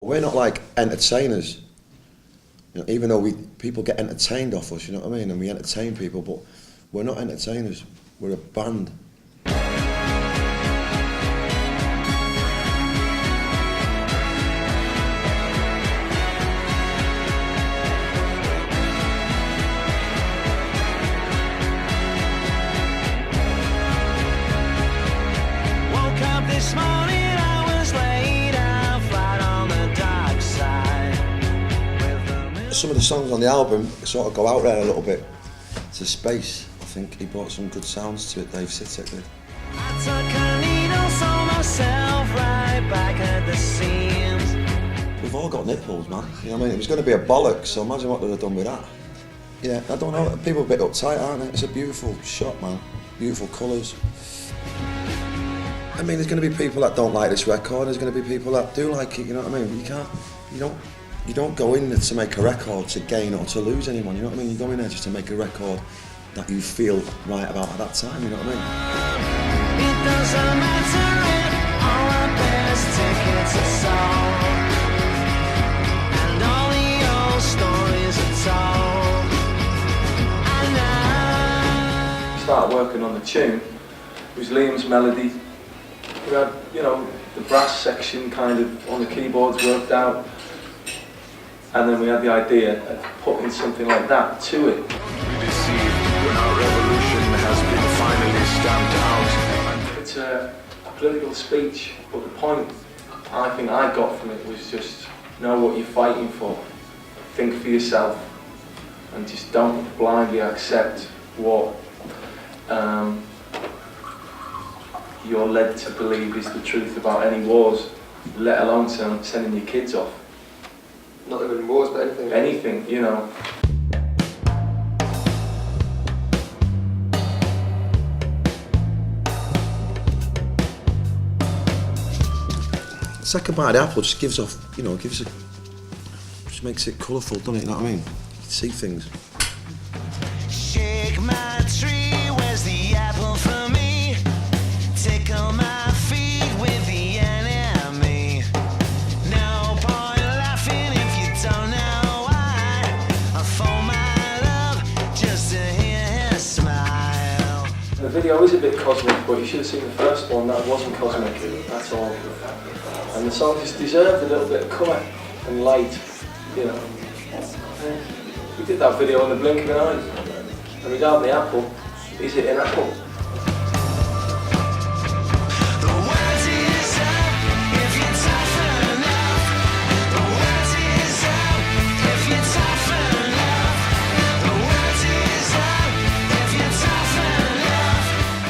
We're not like entertainers, you know, even though people get entertained off us, you know what I mean, and we entertain people, but we're not entertainers, we're a band. Some of the songs on the album sort of go out there a little bit to space. I think he brought some good sounds to it, Dave Sitek did. I took a needle, saw myself right back at the seams. We've all got nipples, man. You know what I mean? It was going to be a bollock, so imagine what they'd have done with that. Yeah, I don't know, people are a bit uptight, aren't they? It's a beautiful shot, man. Beautiful colours. I mean, there's going to be people that don't like this record, there's going to be people that do like it, you know what I mean? You don't go in there to make a record to gain or to lose anyone, you know what I mean? You go in there just to make a record that you feel right about at that time, you know what I mean? It doesn't matter if all our best tickets are sold and all the old stories are told. I know. Started working on the tune. It was Liam's melody. We had, you know, the brass section kind of on the keyboards worked out. And then we had the idea of putting something like that to it. We deceived when our revolution has been finally stamped out. It's a political speech, but the point I think I got from it was just know what you're fighting for, think for yourself, and just don't blindly accept what you're led to believe is the truth about any wars, let alone sending your kids off. Not even wars, but anything. Anything, you know. The second bite of the apple just gives off, you know, just makes it colourful, doesn't it, you know what I mean? You can see things. Shake my tree, where's the apple for me? Tickle my feet with the enemy. No point laughing if you don't know why. I fold my love just to hear her smile. The video is a bit cosmic, but you should have seen the first one, that wasn't cosmic, that's all. And the song just deserved a little bit of colour and light, you know. We did that video in the blink of an eye. And without the apple, is it an apple?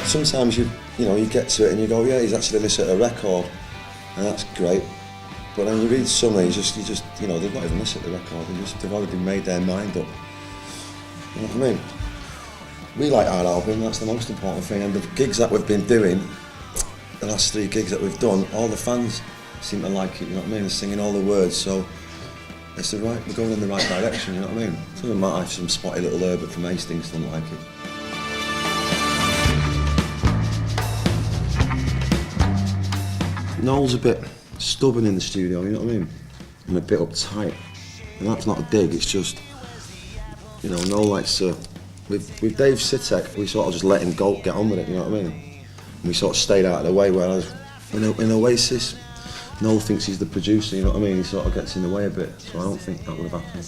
Sometimes you get to it and you go, yeah, he's actually listened to a record, and that's great. But then you read some and you just, they've not even listened to the record. They've already made their mind up. You know what I mean? We like our album. That's the most important thing. And the gigs that we've been doing, the last 3 gigs that we've done, all the fans seem to like it. You know what I mean? They're singing all the words, so we're going in the right direction. You know what I mean? It doesn't matter if some spotty little Herbert from Hastings doesn't like it. Noel's a bit stubborn in the studio, you know what I mean? And a bit uptight. And that's not a dig, it's just, you know, Noel likes to, with Dave Sitek, we sort of just let him go, get on with it, you know what I mean? And we sort of stayed out of the way, whereas in Oasis, Noel thinks he's the producer, you know what I mean? He sort of gets in the way a bit, so I don't think that would have happened.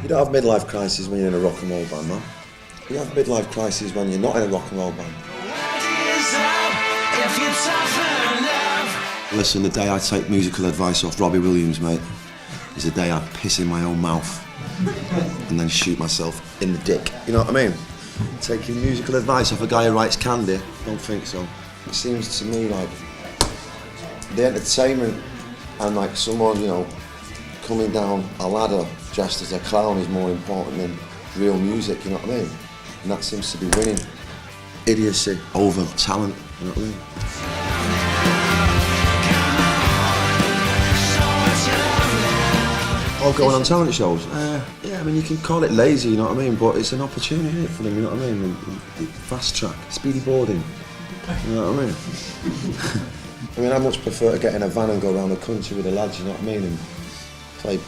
You don't have midlife crises when you're in a rock and roll band, man. You have midlife crises when you're not in a rock and roll band. Listen, the day I take musical advice off Robbie Williams, mate, is the day I piss in my own mouth and then shoot myself in the dick. You know what I mean? Taking musical advice off a guy who writes Candy, don't think so. It seems to me like the entertainment and like someone, you know, coming down a ladder dressed as a clown is more important than real music, you know what I mean? And that seems to be winning. Idiocy over talent, you know what I mean? Or going on talent shows. Yeah, I mean, you can call it lazy, you know what I mean, but it's an opportunity, isn't it, for them, you know what I mean? Fast track, speedy boarding, you know what I mean? I mean, I much prefer to get in a van and go around the country with the lads, you know what I mean, and play